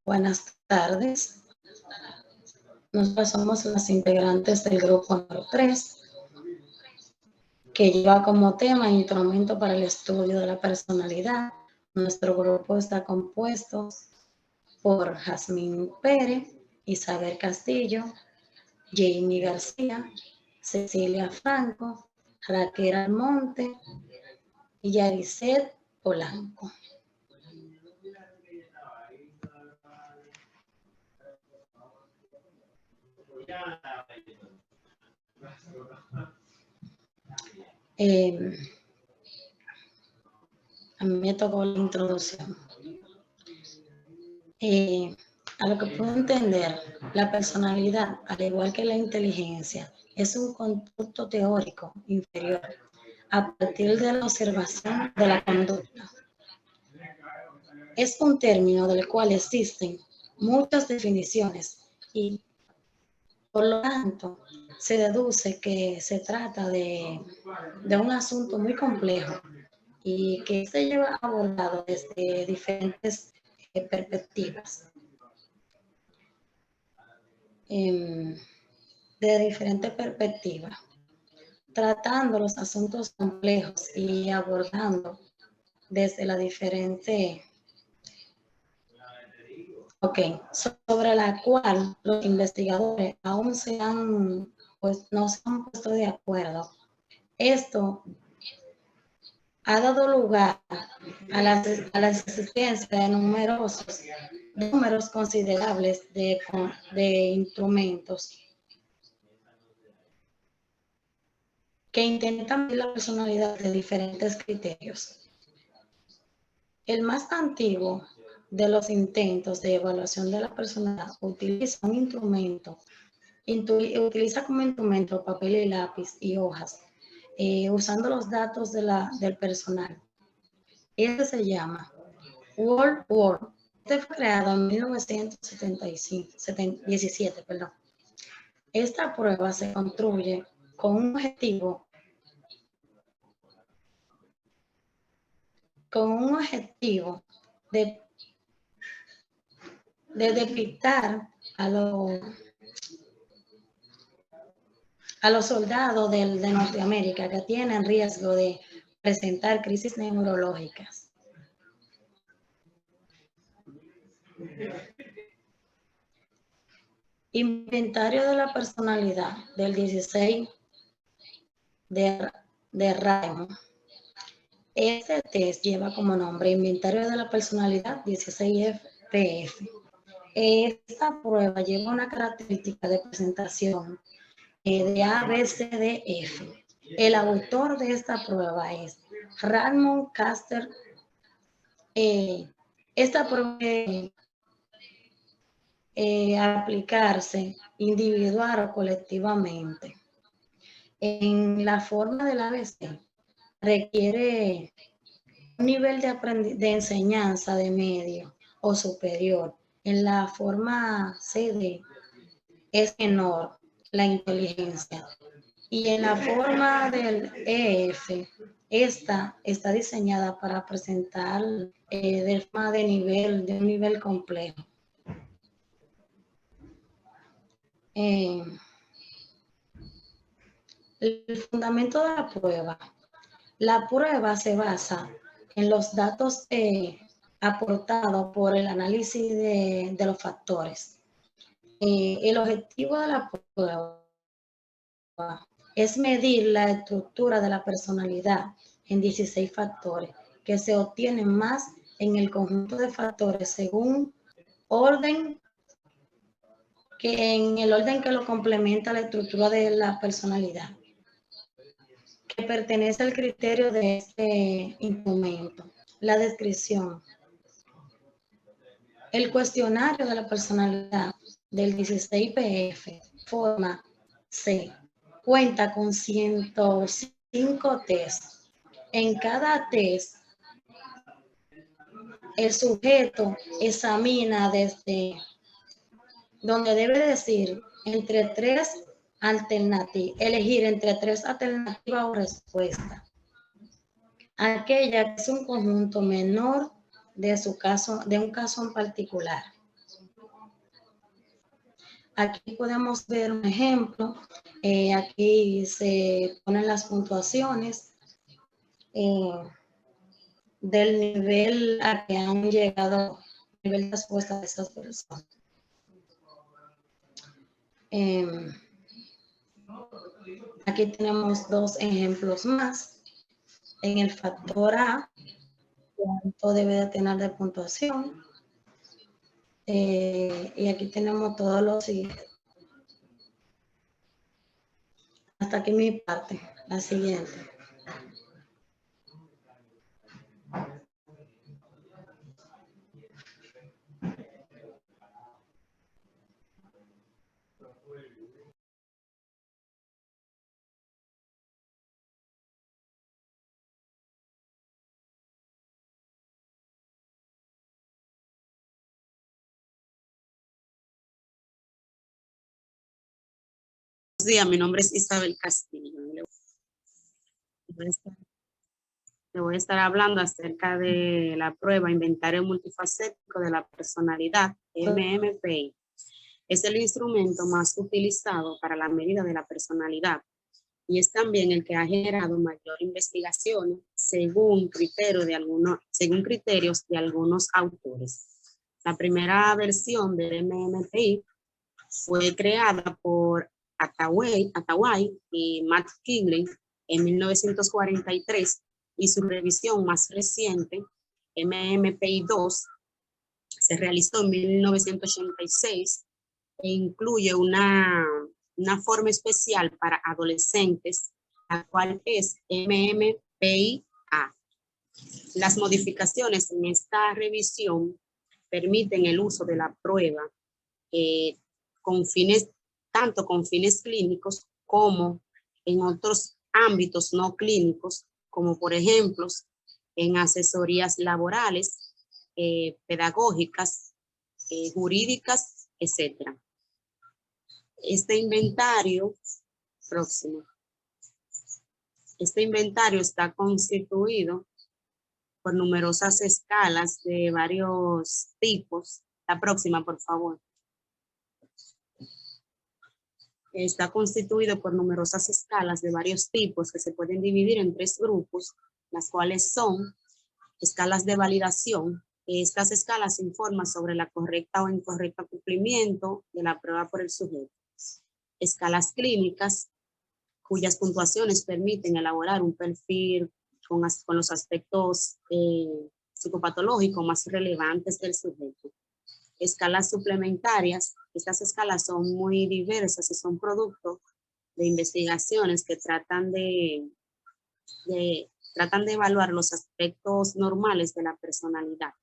Buenas tardes. Nosotros somos las integrantes del grupo número 3, que lleva como tema Instrumento para el Estudio de la Personalidad. Nuestro grupo está compuesto por Jazmín Pérez, Isabel Castillo, Jamie García, Cecilia Franco, Raquel Almonte y Yaricet Polanco. A mí me tocó la introducción. A lo que puedo entender, la personalidad, al igual que la inteligencia, es un constructo teórico inferior a partir de la observación de la conducta. Es un término del cual existen muchas definiciones y, por lo tanto, se deduce que se trata de un asunto muy complejo y que se lleva abordado desde diferentes perspectivas. De diferentes perspectivas, tratando los asuntos complejos y abordando desde la diferente, sobre la cual los investigadores aún no se han puesto de acuerdo. Esto ha dado lugar a la existencia de números considerables de instrumentos que intentan medir la personalidad de diferentes criterios. El más antiguo de los intentos de evaluación de la personalidad utiliza como instrumento papel y lápiz y hojas, usando los datos del personal. Este se llama World. Este fue creado en 1917. Esta prueba se construye con un objetivo de depictar a los soldados de Norteamérica que tienen riesgo de presentar crisis neurológicas. Inventario de la personalidad del 16 de Raymond. Este test lleva como nombre Inventario de la Personalidad 16PF. Esta prueba lleva una característica de presentación de A, B, C, D, F. El autor de esta prueba es Raymond Caster. Esta prueba aplicarse individual o colectivamente. En la forma del ABC requiere un nivel de enseñanza de medio o superior. En la forma CD es menor la inteligencia. Y en la forma del EF, esta está diseñada para presentar de un nivel complejo. El fundamento de la prueba. La prueba se basa en los datos aportados por el análisis de los factores. El objetivo de la prueba es medir la estructura de la personalidad en 16 factores que se obtienen más en el conjunto de factores según en el orden que lo complementa la estructura de la personalidad, que pertenece al criterio de este instrumento. La descripción. El cuestionario de la personalidad del 16PF, forma C, cuenta con 105 tests. En cada test, el sujeto examina desde donde debe decir entre 3 elegir entre 3 alternativas o respuestas. Aquella que es un conjunto menor de un caso en particular. Aquí podemos ver un ejemplo. Aquí se ponen las puntuaciones del nivel a que han llegado, el nivel de respuesta de esas personas. Aquí tenemos 2 ejemplos más. En el factor A, cuánto debe de tener de puntuación. Y aquí tenemos todos los siguientes. Hasta aquí mi parte. La siguiente. Buenos días, mi nombre es Isabel Castillo. Le voy a estar hablando acerca de la prueba Inventario Multifacético de la Personalidad, MMPI. Es el instrumento más utilizado para la medida de la personalidad y es también el que ha generado mayor investigación según criterios de algunos autores. La primera versión del MMPI fue creada por Hathaway y Matt Kigley en 1943 y su revisión más reciente, MMPI-2, se realizó en 1986 e incluye una forma especial para adolescentes, la cual es MMPI-A. Las modificaciones en esta revisión permiten el uso de la prueba tanto con fines clínicos como en otros ámbitos no clínicos, como por ejemplo en asesorías laborales, pedagógicas, jurídicas, etc. Este inventario está constituido por numerosas escalas de varios tipos. La próxima, por favor. Está constituido por numerosas escalas de varios tipos que se pueden dividir en 3 grupos, las cuales son escalas de validación. Estas escalas informan sobre la correcta o incorrecta cumplimiento de la prueba por el sujeto. Escalas clínicas, cuyas puntuaciones permiten elaborar un perfil con los aspectos psicopatológicos más relevantes del sujeto. Escalas suplementarias, estas escalas son muy diversas y son producto de investigaciones que tratan de evaluar los aspectos normales de la personalidad.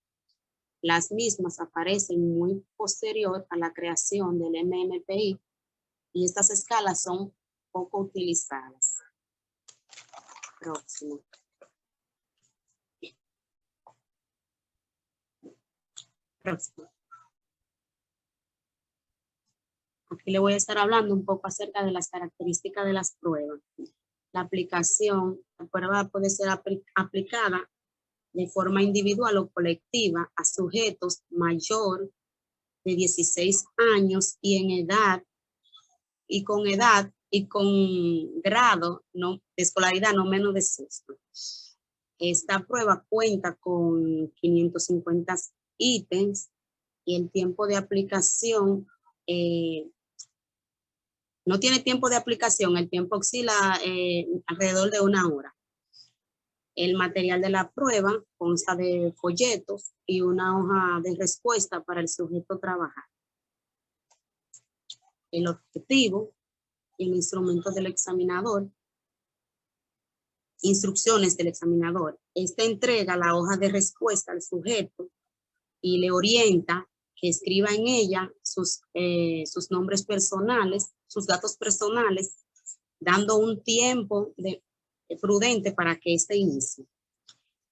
Las mismas aparecen muy posterior a la creación del MMPI y estas escalas son poco utilizadas. Próximo. Aquí le voy a estar hablando un poco acerca de las características de las pruebas. La prueba puede ser aplicada de forma individual o colectiva a sujetos mayor de 16 años y con grado de escolaridad no menos de 6. Esta prueba cuenta con 550 ítems y el tiempo de aplicación no tiene tiempo de aplicación, el tiempo oscila alrededor de 1 hora. El material de la prueba consta de folletos y una hoja de respuesta para el sujeto trabajar. El objetivo y el instrumento del examinador. Instrucciones del examinador. Esta entrega la hoja de respuesta al sujeto y le orienta que escriba en ella sus nombres personales, sus datos personales, dando un tiempo prudente para que éste inicie.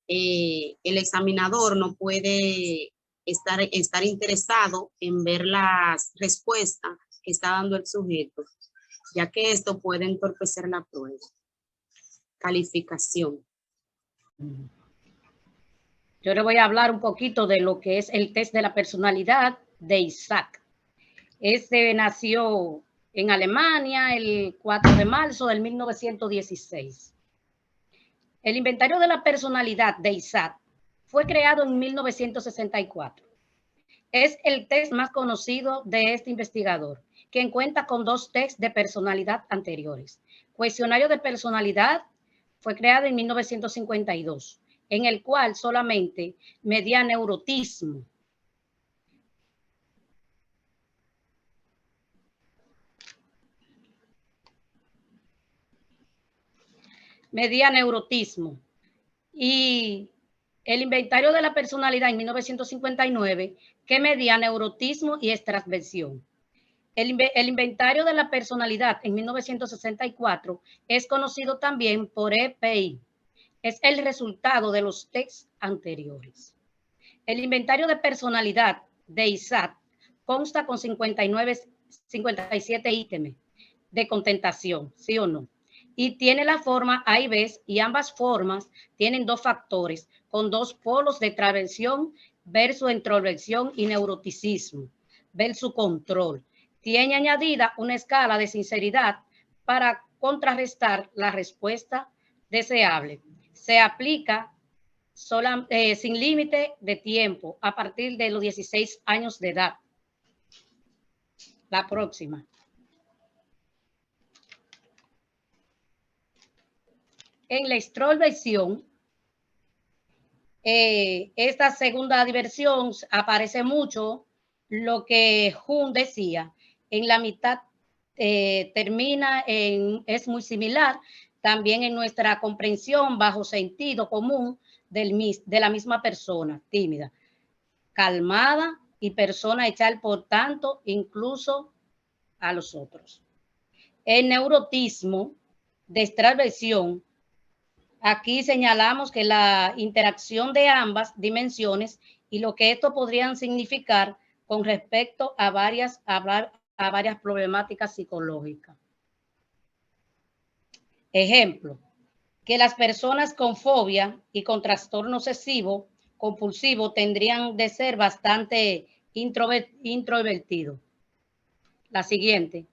El examinador no puede estar interesado en ver las respuestas que está dando el sujeto. ya que esto puede entorpecer la prueba. Calificación. Yo le voy a hablar un poquito de lo que es el test de la personalidad de Isaac. Este nació en Alemania el 4 de marzo del 1916. El inventario de la personalidad de Isaac fue creado en 1964. Es el test más conocido de este investigador, quien cuenta con 2 tests de personalidad anteriores. Cuestionario de personalidad fue creado en 1952, en el cual solamente medía neurotismo. Medía neurotismo. Y el inventario de la personalidad en 1959, que medía neurotismo y extraversión. El inventario de la personalidad en 1964 es conocido también por EPI. Es el resultado de los tests anteriores. El inventario de personalidad de Isaac consta con 57 ítems de contentación, ¿sí o no? Y tiene la forma A y B, y ambas formas tienen 2 factores, con 2 polos de traversión versus introversión y neuroticismo versus control. Tiene añadida una escala de sinceridad para contrarrestar la respuesta deseable. Se aplica sin límite de tiempo a partir de los 16 años de edad. La próxima. En la extroversión, esta segunda diversión aparece mucho lo que Jung decía. En la mitad termina es muy similar también en nuestra comprensión bajo sentido común de la misma persona, tímida, calmada y persona echar por tanto incluso a los otros. El neurotismo de extraversión, aquí señalamos que la interacción de ambas dimensiones y lo que esto podrían significar con respecto a varias problemáticas psicológicas. Ejemplo, que las personas con fobia y con trastorno obsesivo compulsivo tendrían de ser bastante introvertidos. La siguiente.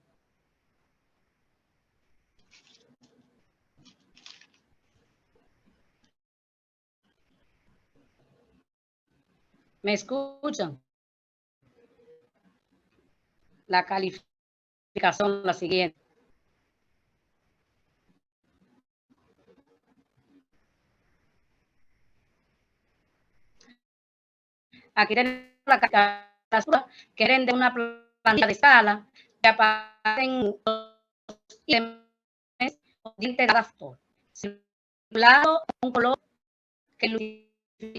¿Me escuchan? La calificación, la siguiente. Aquí tenemos la calificación que rinde una plantilla de escala que aparecen integradas por lado un color que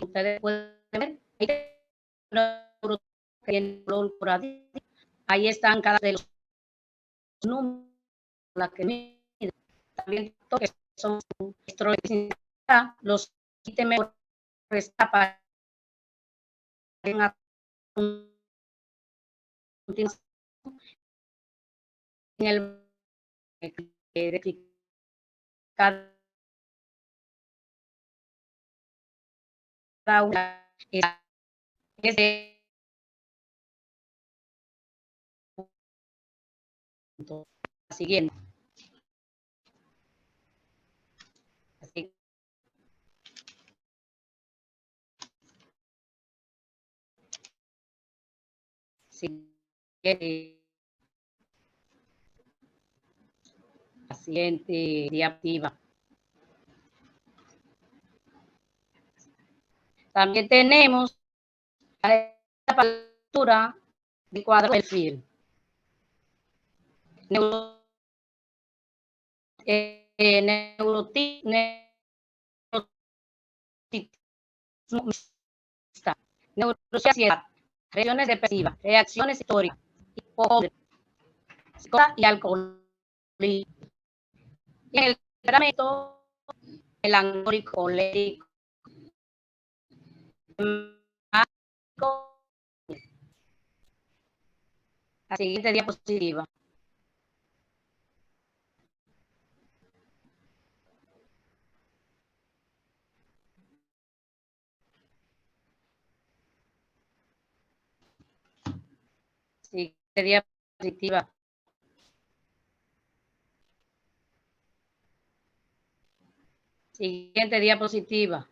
ustedes pueden ver. Ahí están cada de los números que miden. También que son los ítems para en el cada una es de la siguiente. Así. La siguiente diapositiva. También tenemos la factura del cuadro de perfil. Neurociedad, reacciones depresivas, reacciones históricas, y alcoholismo. Y en el tratamiento melancólico, colérico, la siguiente diapositiva. diapositiva. Siguiente diapositiva.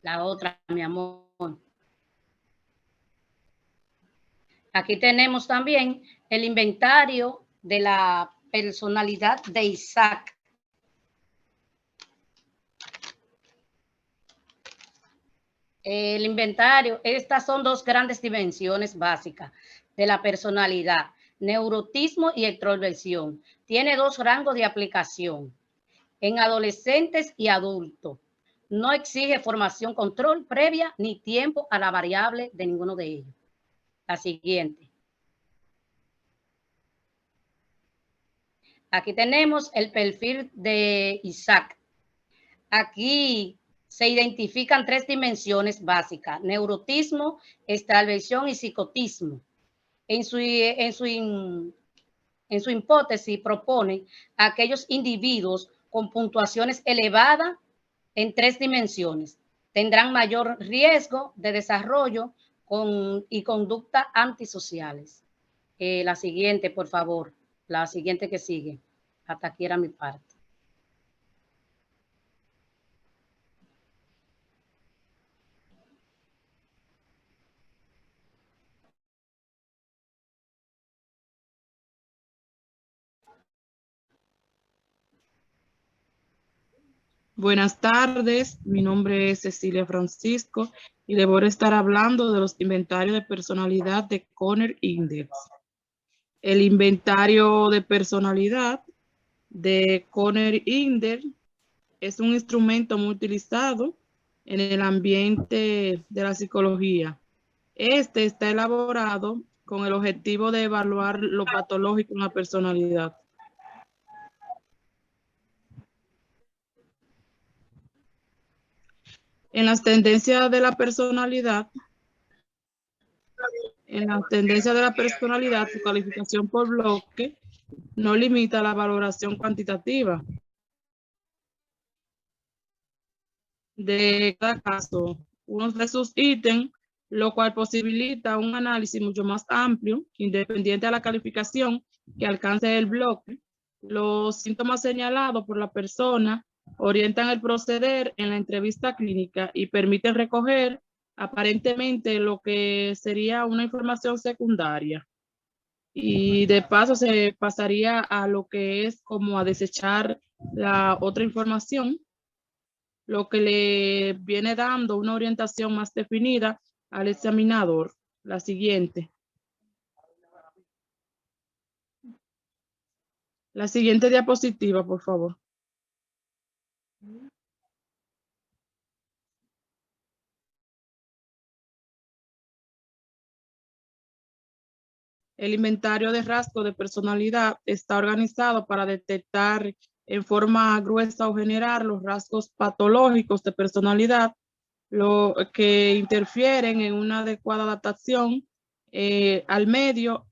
La otra, mi amor. Aquí tenemos también el inventario de la personalidad de Isaac. El inventario, estas son dos grandes dimensiones básicas de la personalidad, neurotismo y extroversión. Tiene dos rangos de aplicación en adolescentes y adultos. No exige formación control previa ni tiempo a la variable de ninguno de ellos. La siguiente. Aquí tenemos el perfil de Isaac. Aquí se identifican tres dimensiones básicas: neurotismo, extraversión y psicotismo. En su hipótesis propone a aquellos individuos con puntuaciones elevadas en tres dimensiones. Tendrán mayor riesgo de desarrollo y conductas antisociales. La siguiente, por favor. La siguiente que sigue. Hasta aquí era mi parte. Buenas tardes, mi nombre es Cecilia Francisco y le voy a estar hablando de los inventarios de personalidad de Conner Index. El inventario de personalidad de Conner Index es un instrumento muy utilizado en el ambiente de la psicología. Este está elaborado con el objetivo de evaluar lo patológico en la personalidad. En las tendencias de la personalidad, su calificación por bloque no limita la valoración cuantitativa de cada caso, uno de sus ítems, lo cual posibilita un análisis mucho más amplio, independiente de la calificación que alcance el bloque. Los síntomas señalados por la persona orientan el proceder en la entrevista clínica y permiten recoger aparentemente lo que sería una información secundaria. Y de paso se pasaría a lo que es como a desechar la otra información, lo que le viene dando una orientación más definida al examinador. La siguiente. La siguiente diapositiva, por favor. El inventario de rasgos de personalidad está organizado para detectar en forma gruesa o general los rasgos patológicos de personalidad, lo que interfieren en una adecuada adaptación al medio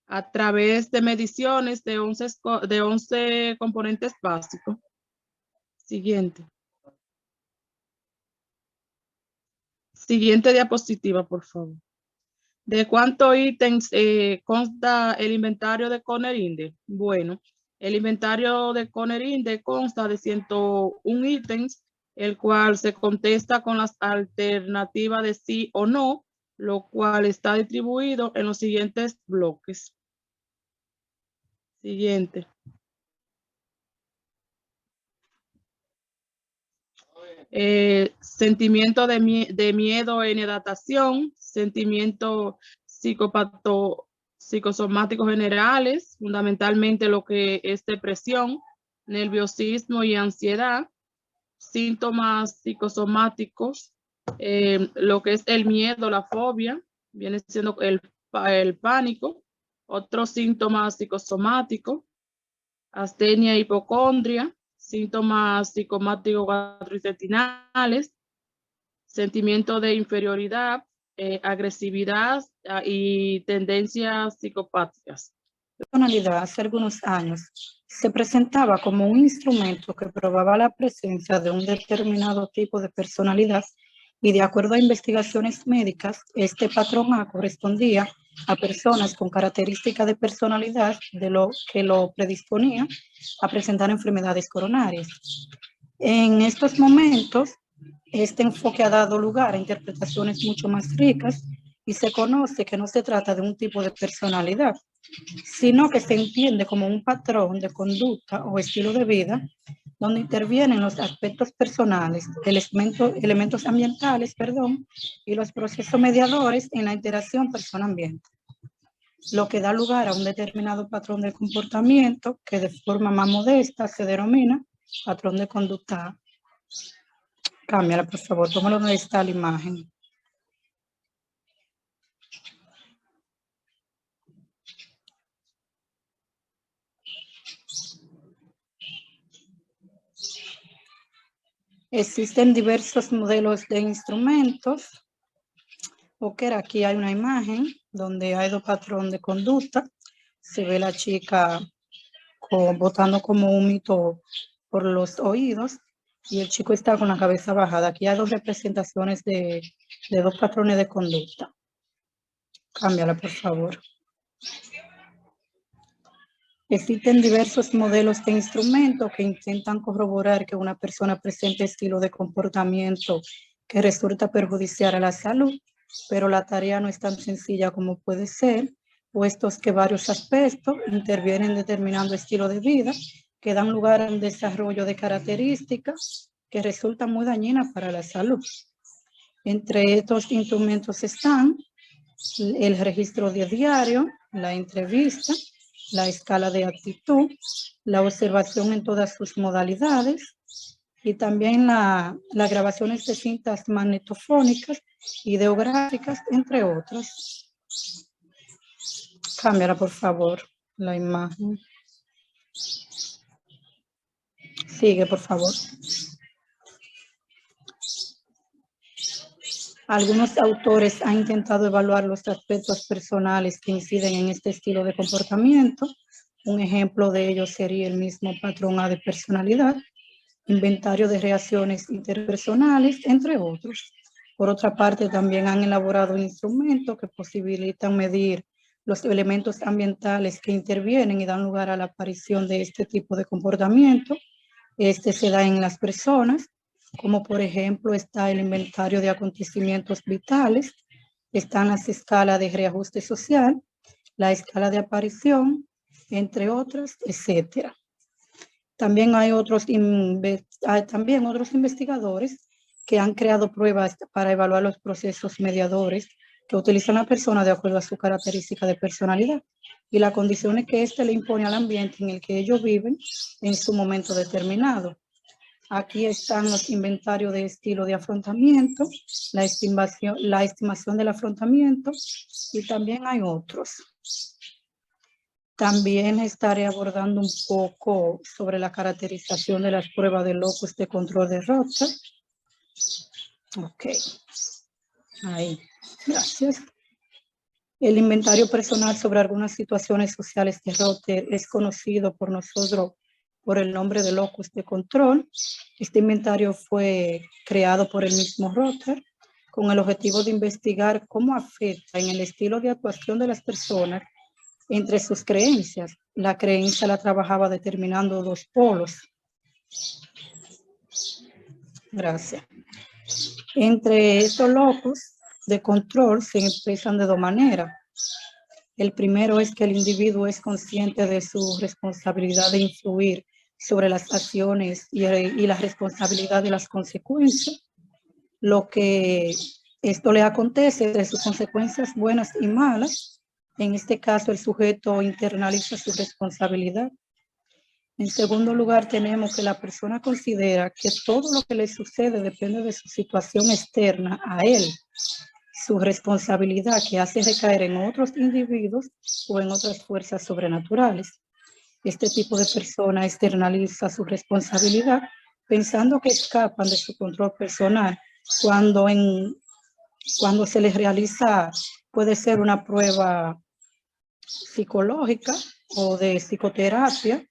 a través de mediciones de 11 componentes básicos. Siguiente. Siguiente diapositiva, por favor. ¿De cuántos ítems consta el inventario de Conner Index? Bueno, el inventario de Conner Index consta de 101 ítems, el cual se contesta con las alternativas de sí o no, lo cual está distribuido en los siguientes bloques. Siguiente. Sentimiento de miedo en adaptación, sentimientos psicosomáticos generales, fundamentalmente lo que es depresión, nerviosismo y ansiedad, síntomas psicosomáticos, lo que es el miedo, la fobia, viene siendo el pánico, otros síntomas psicosomáticos, astenia, hipocondria, síntomas psicomáticos gastrointestinales, sentimiento de inferioridad, agresividad y tendencias psicopáticas. Personalidad hace algunos años se presentaba como un instrumento que probaba la presencia de un determinado tipo de personalidad y de acuerdo a investigaciones médicas, este patrón A correspondía a personas con características de personalidad de lo que lo predisponía a presentar enfermedades coronarias. En estos momentos, este enfoque ha dado lugar a interpretaciones mucho más ricas y se conoce que no se trata de un tipo de personalidad, sino que se entiende como un patrón de conducta o estilo de vida donde intervienen los aspectos personales, elementos ambientales, y los procesos mediadores en la interacción persona-ambiente, lo que da lugar a un determinado patrón de comportamiento que de forma más modesta se denomina patrón de conducta. Cámbiala, por favor, tómalo donde está la imagen. Existen diversos modelos de instrumentos. Ok, aquí hay una imagen donde hay dos patrones de conducta. Se ve la chica botando como un mito por los oídos y el chico está con la cabeza bajada. Aquí hay dos representaciones de dos patrones de conducta. Cámbiala, por favor. Existen diversos modelos de instrumentos que intentan corroborar que una persona presente estilo de comportamiento que resulta perjudicial a la salud, pero la tarea no es tan sencilla como puede ser, puestos que varios aspectos intervienen determinando estilo de vida que dan lugar a un desarrollo de características que resultan muy dañinas para la salud. Entre estos instrumentos están el registro de diario, la entrevista, la escala de actitud, la observación en todas sus modalidades y también las grabaciones de cintas magnetofónicas, ideográficas, entre otras. Cámbiala, por favor, la imagen. Sigue, por favor. Algunos autores han intentado evaluar los aspectos personales que inciden en este estilo de comportamiento. Un ejemplo de ello sería el mismo patrón A de personalidad, inventario de reacciones interpersonales, entre otros. Por otra parte, también han elaborado instrumentos que posibilitan medir los elementos ambientales que intervienen y dan lugar a la aparición de este tipo de comportamiento. Este se da en las personas, como por ejemplo está el inventario de acontecimientos vitales, están las escalas de reajuste social, la escala de aparición, entre otras, etcétera. También hay otros investigadores que han creado pruebas para evaluar los procesos mediadores que utilizan la persona de acuerdo a su característica de personalidad y las condiciones que éste le impone al ambiente en el que ellos viven en su momento determinado. Aquí están los inventarios de estilo de afrontamiento, la estimación del afrontamiento y también hay otros. También estaré abordando un poco sobre la caracterización de las pruebas de locus de control de Rorschach. Ok, ahí, gracias. El inventario personal sobre algunas situaciones sociales de Rorschach es conocido por nosotros por el nombre de locus de control. Este inventario fue creado por el mismo Rorschach con el objetivo de investigar cómo afecta en el estilo de actuación de las personas entre sus creencias. La creencia la trabajaba determinando dos polos. Gracias. Entre estos locus de control se expresan de dos maneras. El primero es que el individuo es consciente de su responsabilidad de influir sobre las acciones y la responsabilidad de las consecuencias. Lo que esto le acontece entre sus consecuencias buenas y malas. En este caso, el sujeto internaliza su responsabilidad. En segundo lugar, tenemos que la persona considera que todo lo que le sucede depende de su situación externa a él, su responsabilidad que hace recaer en otros individuos o en otras fuerzas sobrenaturales. Este tipo de persona externaliza su responsabilidad pensando que escapan de su control personal cuando se les realiza, puede ser una prueba psicológica o de psicoterapia,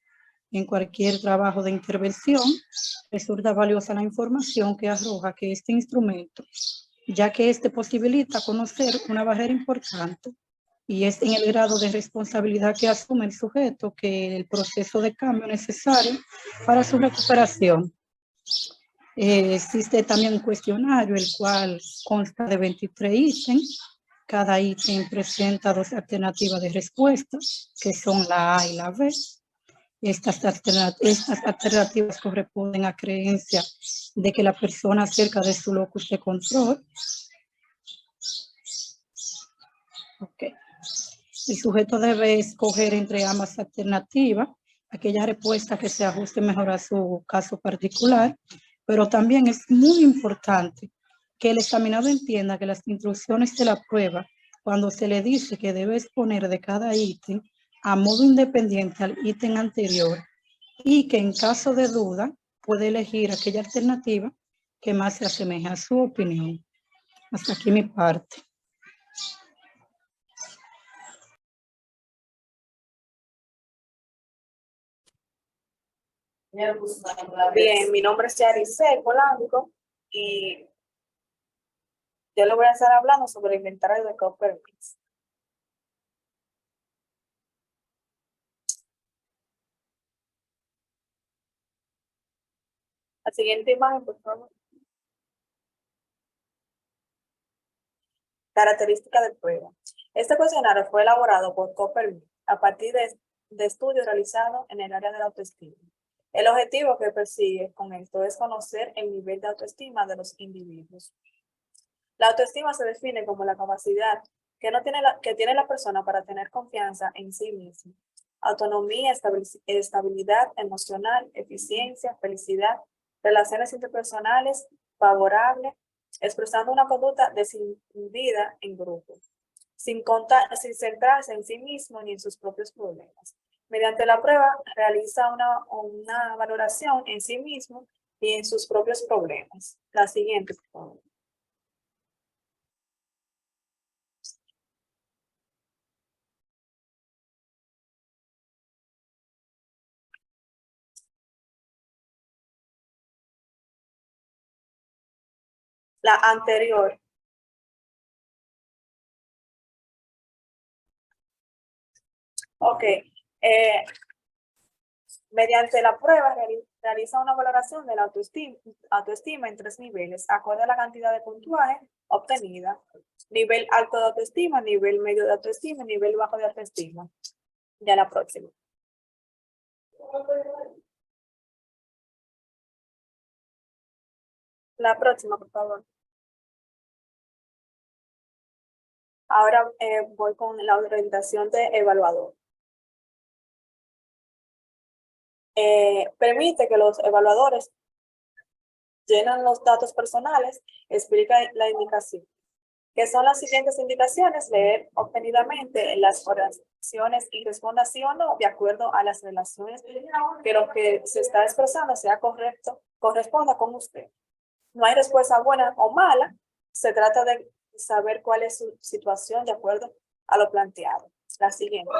En cualquier trabajo de intervención, resulta valiosa la información que arroja que este instrumento, ya que este posibilita conocer una barrera importante, y es en el grado de responsabilidad que asume el sujeto que el proceso de cambio necesario para su recuperación. Existe también un cuestionario, el cual consta de 23 ítems. Cada ítem presenta 2 alternativas de respuesta, que son la A y la B. Estas alternativas corresponden a creencias de que la persona acerca de su locus de control. Okay. El sujeto debe escoger entre ambas alternativas aquella respuesta que se ajuste mejor a su caso particular, pero también es muy importante que el examinado entienda que las instrucciones de la prueba, cuando se le dice que debe exponer de cada ítem a modo independiente al ítem anterior, y que en caso de duda puede elegir aquella alternativa que más se asemeja a su opinión. Hasta aquí mi parte. Bien, mi nombre es Yarice Polanco y yo le voy a estar hablando sobre el inventario de Copper Mix. La siguiente imagen, por favor. Característica de prueba. Este cuestionario fue elaborado por Copper Mix a partir de estudios realizados en el área de la autoestima. El objetivo que persigue con esto es conocer el nivel de autoestima de los individuos. La autoestima se define como la capacidad que tiene la persona para tener confianza en sí misma, autonomía, estabilidad emocional, eficiencia, felicidad, relaciones interpersonales favorables, expresando una conducta desinhibida en grupo, sin centrarse en sí mismo ni en sus propios problemas. Mediante la prueba realiza una valoración en sí mismo y en sus propios problemas. La siguiente, por favor. La anterior. Ok. Mediante la prueba realiza una valoración de la autoestima en 3 niveles, acorde a la cantidad de puntuaje obtenida. Nivel alto de autoestima, nivel medio de autoestima, nivel bajo de autoestima. Ya la próxima. La próxima, por favor. Ahora voy con la orientación de evaluador. Permite que los evaluadores llenan los datos personales, explica la indicación. ¿Qué son las siguientes indicaciones? Leer obtenidamente las oraciones y responda sí o no de acuerdo a las relaciones que lo que se está expresando sea correcto, corresponda con usted. No hay respuesta buena o mala, se trata de saber cuál es su situación de acuerdo a lo planteado. La siguiente.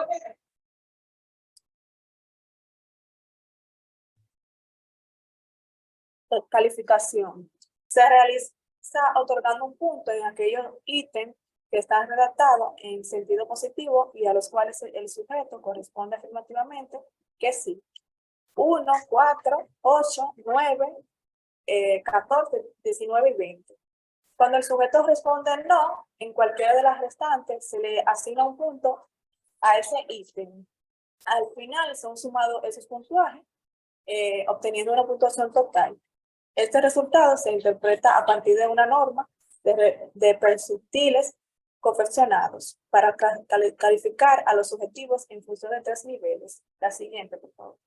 Calificación. Se realiza otorgando un punto en aquellos ítems que están redactados en sentido positivo y a los cuales el sujeto corresponde afirmativamente que sí. 1, 4, 8, 9, 14, 19 y 20. Cuando el sujeto responde no, en cualquiera de las restantes se le asigna un punto a ese ítem. Al final son sumados esos puntuajes, obteniendo una puntuación total. Este resultado se interpreta a partir de una norma de percentiles confeccionados para calificar a los objetivos en función de 3 niveles. La siguiente, por favor.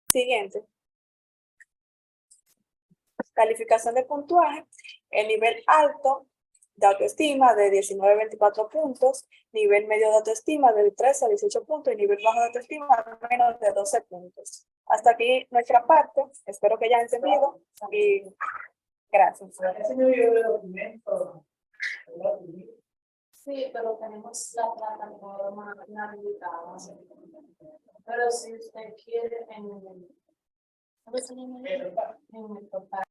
Siguiente. Calificación de puntuaje. El nivel alto de autoestima de 19 a 24 puntos, nivel medio de autoestima de 13 a 18 puntos y nivel bajo de autoestima menos de 12 puntos. Hasta aquí nuestra parte. Espero que hayan entendido y Gracias. Sí, pero tenemos la plataforma inhabilitada. Pero si usted quiere en el total.